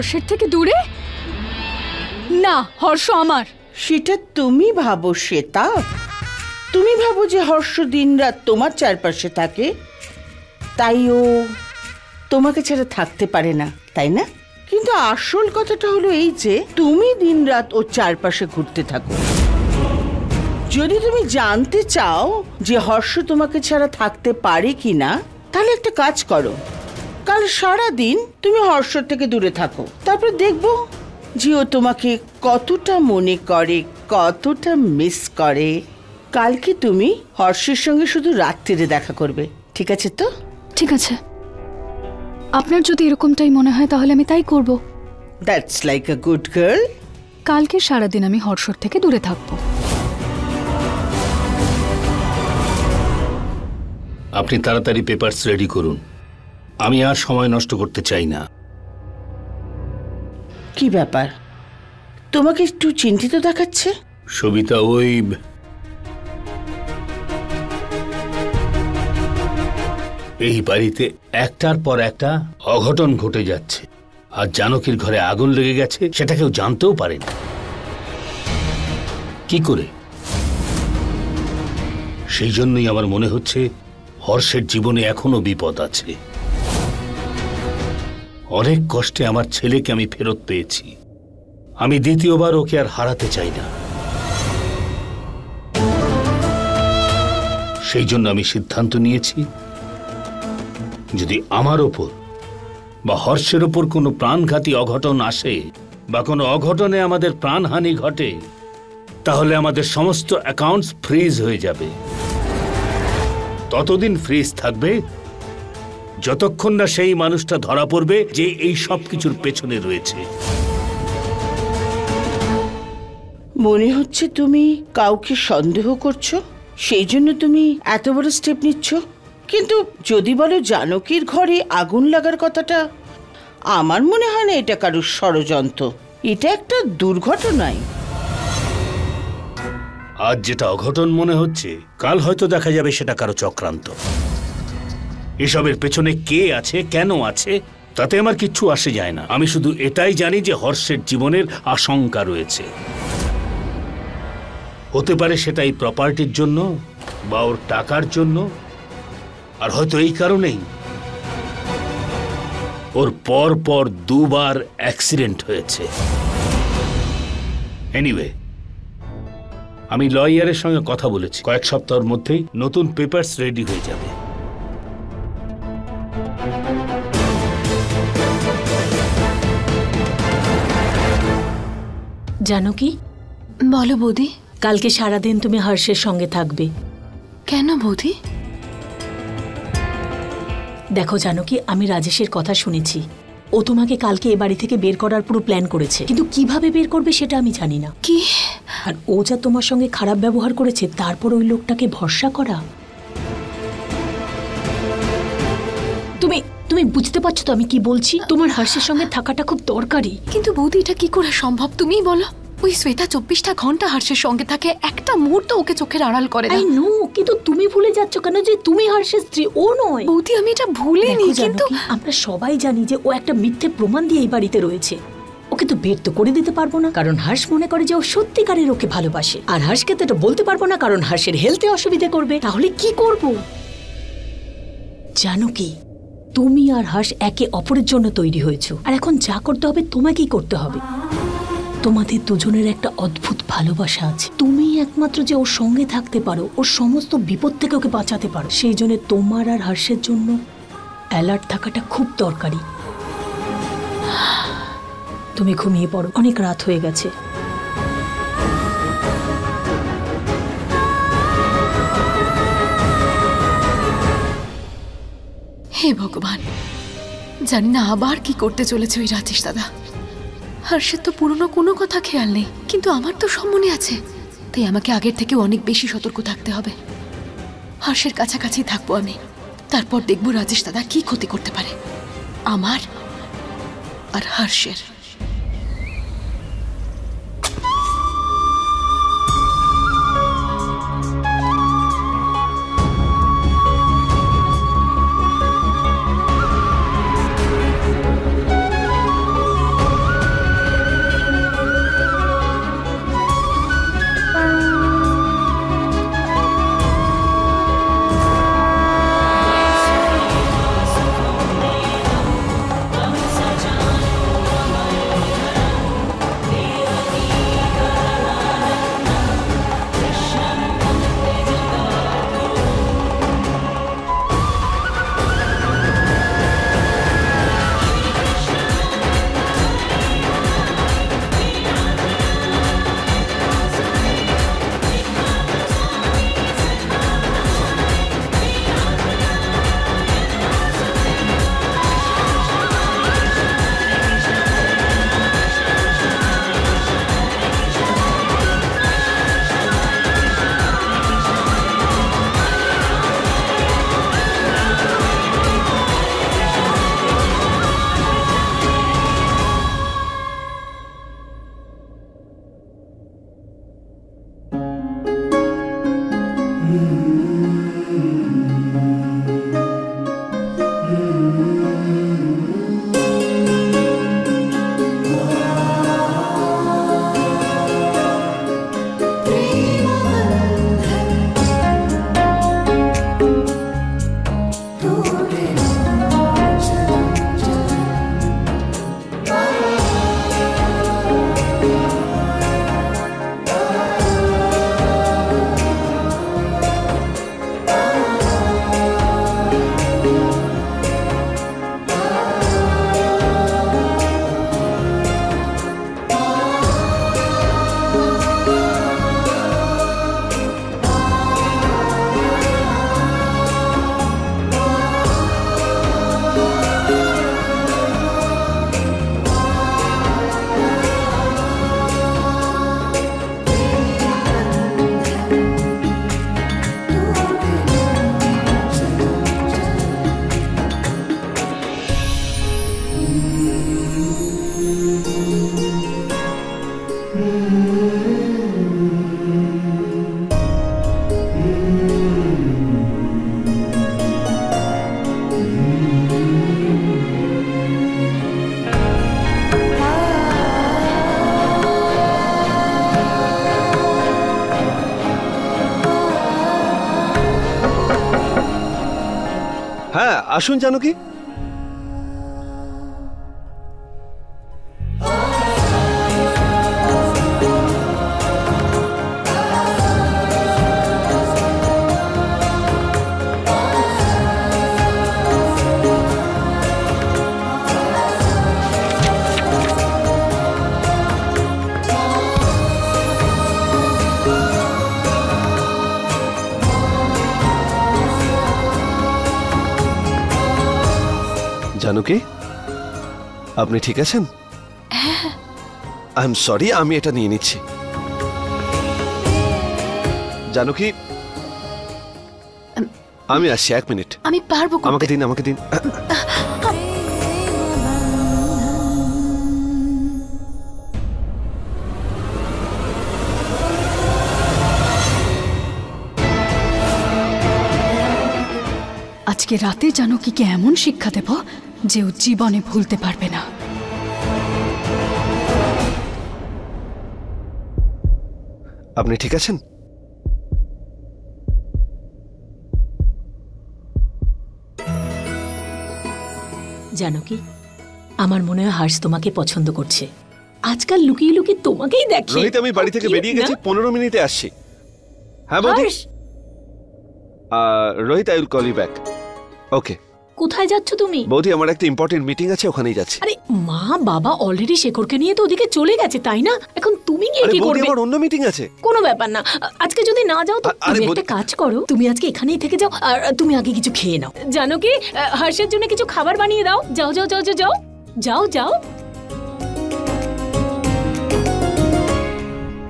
হর্ষের থেকে দূরে? না, হর্ষ আমার। সেটা তুমি ভাবো শ্বেতা, তুমি ভাবো যে হর্ষ দিনরাত তোমার চারপাশে থাকে, তাই ও তোমাকে ছাড়া থাকতে পারে না, তাই না? কিন্তু আসল কথাটা হলো এই যে তুমি দিনরাত ওর চারপাশে ঘুরতে থাকো। যদি তুমি জানতে চাও যে হর্ষ তোমাকে ছাড়া থাকতে পারে কিনা, তাহলে একটা কাজ করো, কাল সারা দিন তুমি হর্ষ থেকে দূরে থাকো, তারপর দেখবো যে ও তোমাকে কতটা মনে করে, কতটা মিস করে। কালকে তুমি হর্ষের সঙ্গে শুধু রাত্রিরে দেখা করবে, ঠিক আছে তো? ঠিক আছে, আপনার যদি এরকমটাই মনে হয় তাহলে আমি তাই করব। That's like a good girl. কালকে সারাদিন আমি হর্ষর থেকে দূরে থাকবো। আপনি তাড়াতাড়ি পেপারস রেডি করুন, আমি আর সময় নষ্ট করতে চাই না। কি ব্যাপার, তোমাকে একটু চিন্তিত দেখাচ্ছে? সবিতা, এই বাড়িতে একটার পর একটা অঘটন ঘটে যাচ্ছে, আর জানকীর ঘরে আগুন লেগে গেছে সেটা কেউ জানতেও পারেনি। কি করে? সেই জন্যই আমার মনে হচ্ছে হর্ষের জীবনে এখনো বিপদ আছে। অনেক কষ্টে আমার ছেলেকে আমি ফেরত পেয়েছি, আমি দ্বিতীয়বার ওকে আর হারাতে চাই না। সেই জন্য আমি সিদ্ধান্ত নিয়েছি, যদি আমার ওপর বা হর্ষের ওপর কোনো প্রাণঘাতী অঘটন আসে বা কোনো অঘটনে আমাদের প্রাণহানি ঘটে, তাহলে আমাদের সমস্ত অ্যাকাউন্টস ফ্রিজ হয়ে যাবে। ততদিন ফ্রিজ থাকবে যতক্ষণ না সেই মানুষটা ধরা পড়বে যে এই সব কিছুর পেছনে রয়েছে। মনে হচ্ছে তুমি কাউকে সন্দেহ করছো, সেই জন্য তুমি এত বড় স্টেপ নিচ্ছ। কিন্তু যদি বলো জানকীর ঘরে আগুন লাগার কথাটা, আমার মনে হয় না এটা কারোর ষড়যন্ত্র, এটা একটা দুর্ঘটনাই। আজ যেটা অঘটন মনে হচ্ছে, কাল হয়তো দেখা যাবে সেটা কারো চক্রান্ত। এসবের পেছনে কে আছে, কেন আছে, তাতে আমার কিচ্ছু আসে যায় না। আমি শুধু এটাই জানি যে হর্ষের জীবনের আশঙ্কা রয়েছে। হতে পারে সেটা এই প্রপার্টির জন্য বা ওর টাকার জন্য, আর হয়তো এই কারণেই ওর পর পর দুবার অ্যাক্সিডেন্ট হয়েছে। এনিওয়ে, আমি লয়ারের সঙ্গে কথা বলেছি, কয়েক সপ্তাহের মধ্যেই নতুন পেপারস রেডি হয়ে যাবে। জানকী, বলো বৌদি। কালকে সারাদিন তুমি হর্ষের সঙ্গে থাকবে। কেন বৌদি? দেখো জানকী, আমি রাজেশের কথা শুনেছি, ও তোমাকে কালকে এ বাড়ি থেকে বের করার পুরো প্ল্যান করেছে, কিন্তু কিভাবে বের করবে সেটা আমি জানি না। কি? আর ও যা তোমার সঙ্গে খারাপ ব্যবহার করেছে, তারপর ওই লোকটাকে ভরসা করা। তুমি বুঝতে পারছো তো আমি কি বলছি? তোমার হর্ষের সঙ্গে থাকাটা খুব দরকারি। কিন্তু বৌদি, এটা কি করে সম্ভব তুমিই বলো। ওই শ্বেতা 24টা ঘন্টা হর্ষের সঙ্গে থাকে, একটা মুহূর্ত ওকে চোখের আড়াল করে না। আই নো, কিন্তু তুমি ভুলে যাচ্ছ কেন যে তুমি হর্ষের স্ত্রী, ও নয়। বৌদি, আমি এটা ভুলিনি, কিন্তু আমরা সবাই জানি যে ও একটা মিথ্যে প্রমাণ দিয়ে এই বাড়িতে রয়েছে। ওকে তো বের তো করে দিতে পারবো না, কারণ হর্ষ মনে করে যে ও সত্যিকারের ওকে ভালোবাসে। আর হর্ষকে তো এটা বলতে পারবো না, কারণ হর্ষের হেলথে অসুবিধা করবে। তাহলে কি করব? জানো কি, তুমি আর হর্ষ একে অপরের জন্য তৈরি হয়েছো, আর এখন যা করতে হবে তোমাকেই করতে হবে। তোমাদের দুজনের একটা অদ্ভুত ভালোবাসা আছে, তুমি একমাত্র যে ওর সঙ্গে থাকতে পারো, ওর সমস্ত বিপদ থেকে ওকে বাঁচাতে পারো। সেই জন্য তোমার আর হর্ষের জন্য অ্যালার্ট থাকাটা খুব দরকারি। তুমি ঘুমিয়ে পড়ো, অনেক রাত হয়ে গেছে। হে ভগবান, জানি না আবার কি করতে চলেছে ওই রাজেশ দাদা। হর্ষের তো পুরনো কোনো কথা খেয়াল নেই, কিন্তু আমার তো সব মনে আছে, তাই আমাকে আগের থেকে অনেক বেশি সতর্ক থাকতে হবে। হর্ষের কাছাকাছি থাকবো আমি, তারপর দেখবো রাজেশ দাদা কি ক্ষতি করতে পারে আমার আর হর্ষের। হ্যাঁ আসুন জানকী। জানকী, আপনি ঠিক আছেন? আই এম সরি, আমি এটা নিয়ে নিচ্ছি। জানকী, আমি আসছি, 1 মিনিট। আমি পারবো করতে। আমাকে দিন, আমাকে দিন। আজকে রাতে জানকীকে এমন শিক্ষা দেব যে ও জীবনে ভুলতে পারবে না। আপনি ঠিক আছেন? জানকী, আমার মনে হয় হর্ষ তোমাকে পছন্দ করছে। আজকাল লুকিয়ে লুকিয়ে তোমাকেই দেখে। রোহিত, আমি বাড়ি থেকে বেরিয়ে গেছি, 15 মিনিটে আসছি। হ্যাঁ বৌদি। Rohit, I will call you back. Okay. কোথায় যাচ্ছ তুমি? বৌদি, আমার একটা ইম্পর্টেন্ট মিটিং আছে, ওখানেই যাচ্ছি। আরে মা বাবা অলরেডি শেখরকে নিয়ে তো ওদিকে চলে গেছে, তাই না? এখন তুমি গিয়ে আরে কি বৌদি, করবে? আমার অন্য মিটিং আছে। কোনো ব্যাপার না, আজকে যদি না যাও তো আরে তুমি বৌদি- একটা কাজ করো, তুমি আজকে এখানেই থেকে যাও আর তুমি আগে কিছু খেয়ে নাও। জানো কি, হর্ষের জন্য কিছু খাবার বানিয়ে দাও। যাও যাও যাও যাও যাও যাও যাও।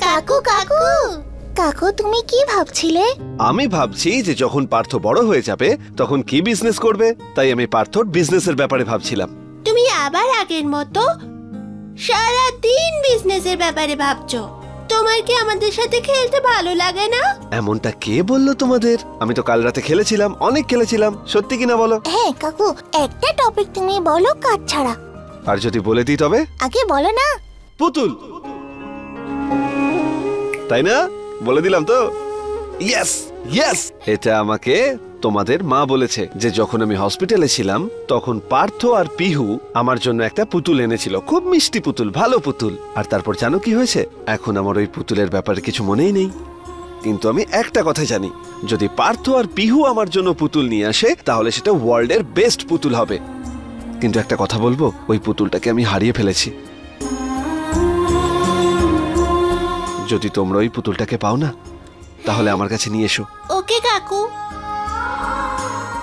কাকু কাকু কাকু, তুমি কি ভাবছিলে? আমি ভাবছি যে যখন পার্থ বড় হয়ে যাবে তখন কি বিজনেস করবে, তাই আমি পার্থর বিজনেসের ব্যাপারে ভাবছিলাম। তুমি আবার আগের মতো সারা দিন বিজনেসের ব্যাপারে ভাবছো। তোমার কি আমাদের সাথে খেলতে ভালো লাগে না? এমনটা কে বললো তোমাদের? আমি তো কাল রাতে খেলেছিলাম, অনেক খেলেছিলাম। সত্যি কিনা বলো? হ্যাঁ কাকু, একটা টপিক তুমি বলো কাজ ছাড়া। আর যদি বলে দিই তবে? আগে বলো না। পুতুল, তাই না? বলে দিলাম তো। ইয়েস ইয়েস, এটা আমাকে তোমাদের মা বলেছে যে যখন আমি হসপিটালে ছিলাম তখন পার্থ আর পিহু আমার জন্য একটা পুতুল এনেছিল, খুব মিষ্টি পুতুল, ভালো পুতুল। আর তারপর জানো কি হয়েছে? এখন আমার ওই পুতুলের ব্যাপারে কিছু মনেই নেই। কিন্তু আমি একটা কথা জানি, যদি পার্থ আর পিহু আমার জন্য পুতুল নিয়ে আসে তাহলে সেটা ওয়ার্ল্ডের বেস্ট পুতুল হবে। কিন্তু একটা কথা বলবো, ওই পুতুলটাকে আমি হারিয়ে ফেলেছি। যদি তোমরা ওই পুতুলটাকে পাও না তাহলে আমার কাছে নিয়ে এসো। ওকে কাকু।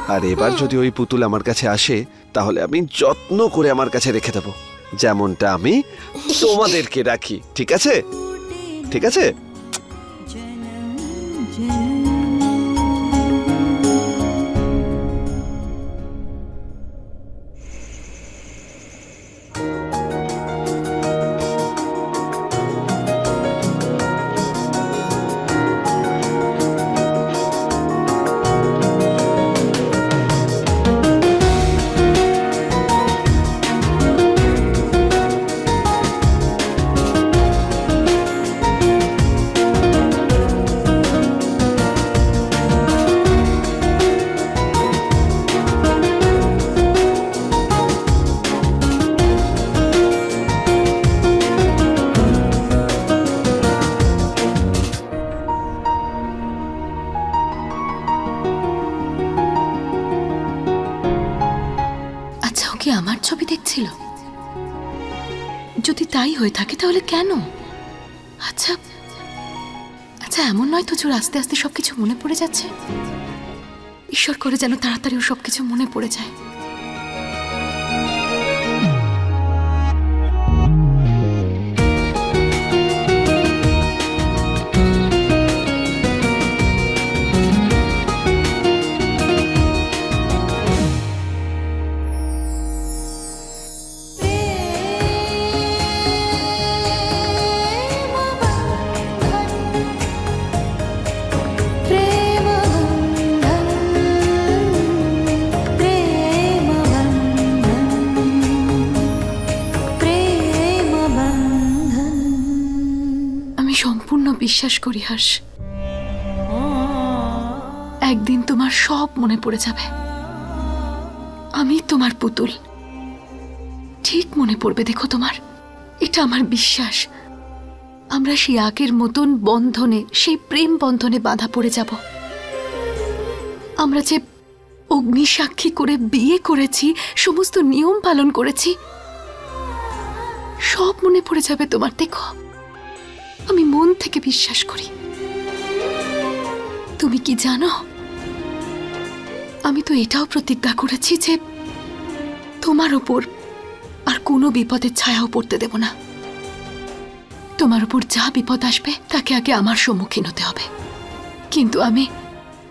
আর এবার যদি ওই পুতুল আমার কাছে আসে তাহলে আমি যত্ন করে আমার কাছে রেখে দেবো, যেমনটা আমি তোমাদেরকে রাখি। ঠিক আছে? ঠিক আছে? কি আমার ছবি দেখছিল? যদি তাই হয়ে থাকে তাহলে কেন? আচ্ছা আচ্ছা, এমন নয় তো জোর আস্তে আস্তে সবকিছু মনে পড়ে যাচ্ছে। ঈশ্বর করে যেন তাড়াতাড়ি ও সবকিছু মনে পড়ে যায়। সম্পূর্ণ বিশ্বাস করি হর্ষ, একদিন তোমার সব মনে পড়ে যাবে। আমি তোমার পুতুল। ঠিক মনে পড়বে দেখো তোমার, এটা আমার বিশ্বাস। আমরা সেই আগের মতন বন্ধনে, সেই প্রেম বন্ধনে বাঁধা পড়ে যাব। আমরা যে অগ্নিসাক্ষী করে বিয়ে করেছি, সমস্ত নিয়ম পালন করেছি, সব মনে পড়ে যাবে তোমার। দেখো, আমি মন থেকে বিশ্বাস করি। তুমি কি জানো, আমি তো এটাও প্রতিজ্ঞা করেছি যে তোমার ওপর আর কোনো বিপদের ছায়াও পড়তে দেব না। তোমার উপর যা বিপদ আসবে তাকে আগে আমার সম্মুখীন হতে হবে, কিন্তু আমি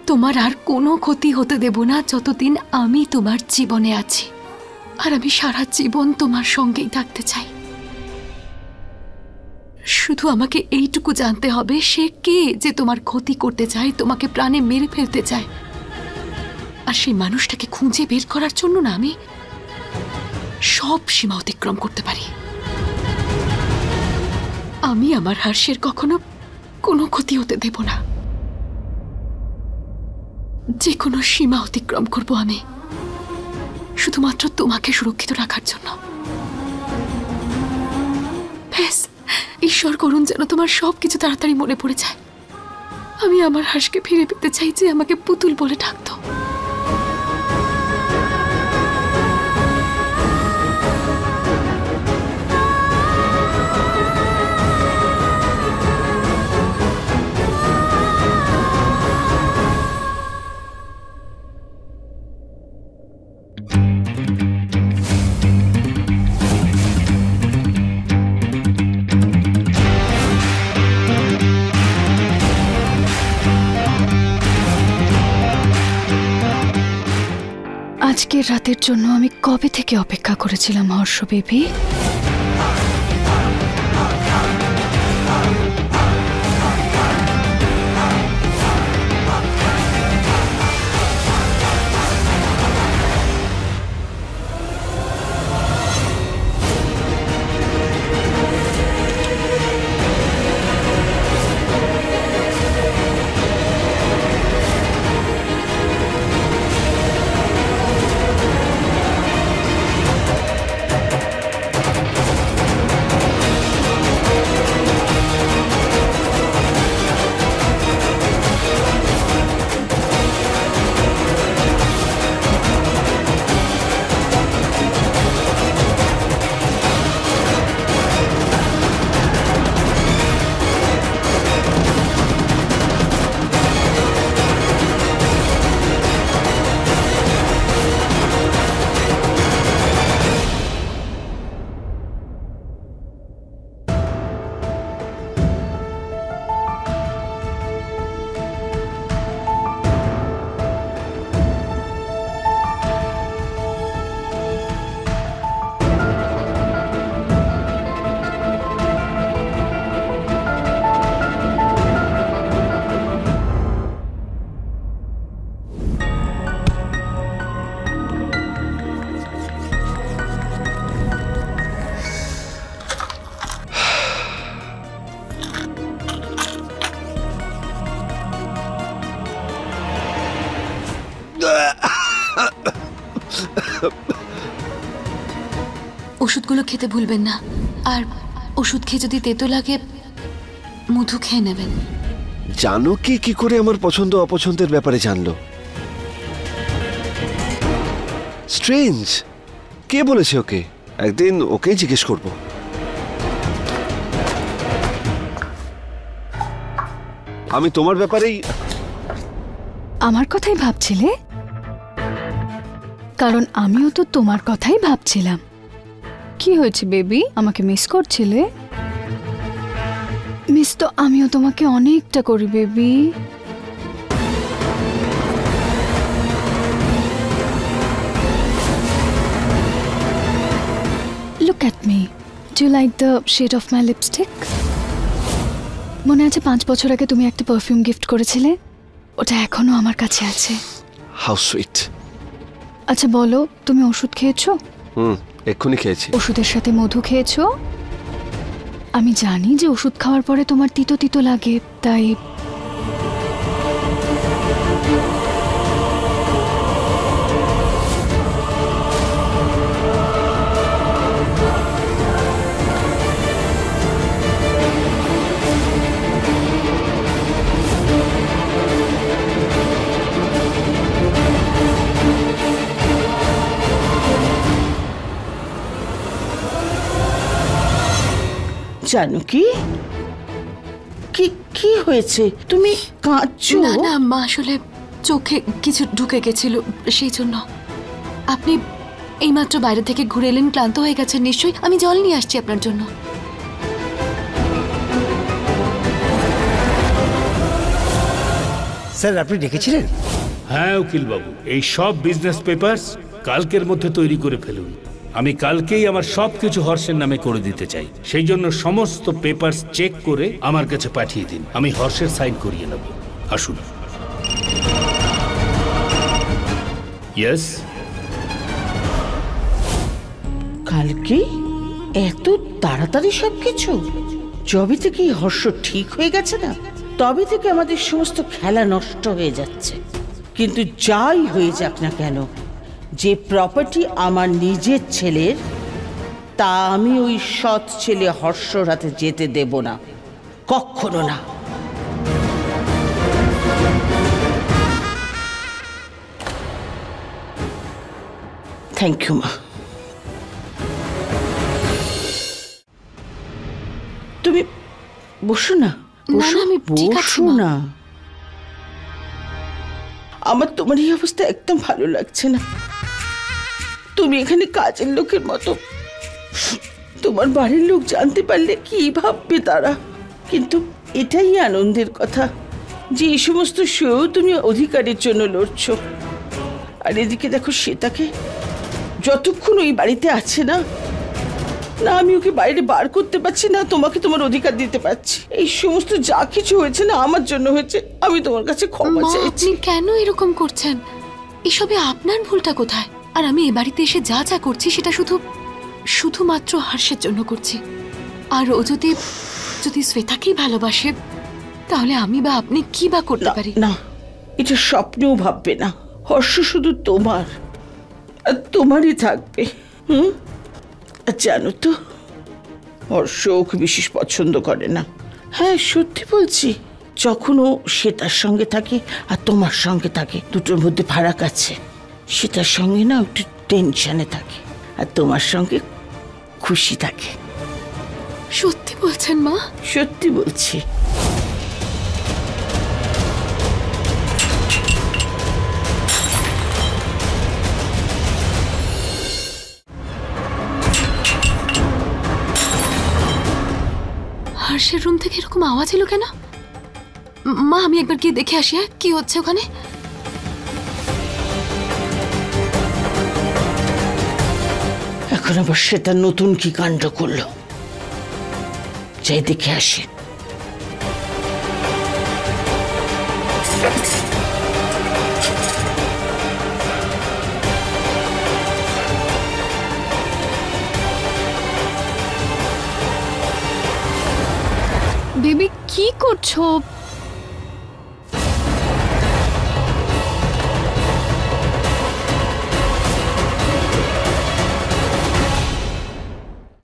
তোমার আর কোনো ক্ষতি হতে দেব না যতদিন আমি তোমার জীবনে আছি। আর আমি সারা জীবন তোমার সঙ্গেই থাকতে চাই। শুধু আমাকে এইটুকু জানতে হবে, সে কে যে তোমার ক্ষতি করতে চায়, তোমাকে প্রাণে মেরে ফেলতে চায়। আর সেই মানুষটাকে খুঁজে বের করার জন্য না আমি সব সীমা অতিক্রম করতে পারি। আমি আমার হর্ষের কখনো কোনো ক্ষতি হতে দেব না। যে কোনো সীমা অতিক্রম করব আমি, শুধুমাত্র তোমাকে সুরক্ষিত রাখার জন্য। ব্যাস, ঈশ্বর করুন যেন তোমার সবকিছু তাড়াতাড়ি মনে পড়ে যায়। আমি আমার হর্ষকে ফিরে পেতে চাই, যে আমাকে পুতুল বলে ডাকতো। আজকের রাতের জন্য আমি কবে থেকে অপেক্ষা করেছিলাম হর্ষ বেবি। ওষুধগুলো খেতে ভুলবেন না, আর ওষুধ খেয়ে যদি তেতো লাগে মধু খেয়ে নেবেন। জানো কি করে আমার পছন্দ অপছন্দের ব্যাপারে জানলো? স্ট্রেঞ্জ। কে বলেছে ওকে? একদিন ওকেই জিজ্ঞেস করব। আমি তোমার ব্যাপারেই। আমার কথাই ভাবছিলে? কারণ আমিও তো তোমার কথাই ভাবছিলাম। কি হয়েছে বেবি, আমাকে মিস করছিলে? মিস তো আমিও তোমাকে অনেকটা করি baby. Look at me. Do you like the shade of my lipstick? মনে আছে 5 বছর আগে তুমি একটা পারফিউম গিফট করেছিলে? ওটা এখনো আমার কাছে আছে। How sweet. আচ্ছা বলো, তুমি ওষুধ খেয়েছো? এক্ষুনি খেয়েছি। ওষুধের সাথে মধু খেয়েছো? আমি জানি যে ওষুধ খাওয়ার পরে তোমার তিতো তিতো লাগে, তাই জানো কি কি কি হয়েছে? তুমি কাঁদছো? না না মা, আসলে চোখে কিছু ঢুকে গেছিল, সেই জন্য। আপনি এইমাত্র বাইরে থেকে ঘুরে এলেন, ক্লান্ত হয়ে গেছেন নিশ্চয়ই। আমি জল নিয়ে আসছি আপনার জন্য। স্যার, আপনি ডেকেছিলেন? হ্যাঁ উকিল বাবু, এই সব বিজনেস পেপারস কালকের মধ্যে তৈরি করে ফেলুন। আমি কালকেই আমার সবকিছু হর্ষের নামে করে দিতে চাই। সেই জন্য সমস্ত পেপারস চেক করে আমার কাছে পাঠিয়ে দিন, আমি হর্ষের সাইন করিয়ে নেব। আসুন। ইয়েস। কালকে এত তাড়াতাড়ি সবকিছু? যবে থেকে হর্ষ ঠিক হয়ে গেছে না, তবে থেকে আমাদের সমস্ত খেলা নষ্ট হয়ে যাচ্ছে। কিন্তু যাই হয়ে যাক না কেন, যে প্রপার্টি আমার নিজের ছেলের, তা আমি ওই সৎ ছেলে হর্ষর হাতে যেতে দেব না, কখনো না। থ্যাংক ইউ মা। তুমি বসো না, বসো, আমি ঠিক আছি, বসো মা। না। আমার তোমার এই অবস্থা একদম ভালো লাগছে না। তুমি এখানে কাজের লোকের মতো, তোমার বাড়ির লোক জানতে পারলে কি ভাববে তারা। কিন্তু এটাই আনন্দের কথা যে এই সমস্ত শো তুমি অধিকারের জন্য লড়ছো। আর এদিকে দেখো শ্বেতাকে, যতক্ষণ ওই বাড়িতে আছে না, না আমি ওকে বাইরে বার করতে পারছি, না তোমাকে তোমার অধিকার দিতে পারছি। এই সমস্ত যা কিছু হয়েছে না আমার জন্য হয়েছে। আমি তোমার কাছে ক্ষমা মা, চাইছি। আপনি কেন এরকম করছেন? এসবে আপনার ভুলটা কোথায়? আর আমি এ বাড়িতে এসে যা যা করছি সেটা শুধুমাত্র হর্ষের জন্য করছি। আর ও যদি শ্বেতাকেই ভালোবাসে, তাহলে আমি বা আপনি কি বা করতে পারি? না, এটা স্বপ্নেও ভাববে না। হর্ষ শুধু তোমার আর তোমারই থাকবে। আর জানো তো, হর্ষ ওকে বিশেষ পছন্দ করে না। হ্যাঁ, সত্যি বলছি। যখন ও শ্বেতার সঙ্গে থাকে আর তোমার সঙ্গে থাকে, দুটোর মধ্যে ফারাক আছে। শ্বেতার সঙ্গে না একটু টেনশনে থাকে, আর তোমার সঙ্গে খুশি থাকে। সত্যি বলছেন মা? সত্যি বলছি। হর্ষের রুম থেকে এরকম আওয়াজ এলো কেন? মা, আমি একবার গিয়ে দেখে আসি কি হচ্ছে ওখানে। এখন আবার সেটা নতুন কি কাণ্ড করলো, যাই দেখে আসি। বেবি কি করছো?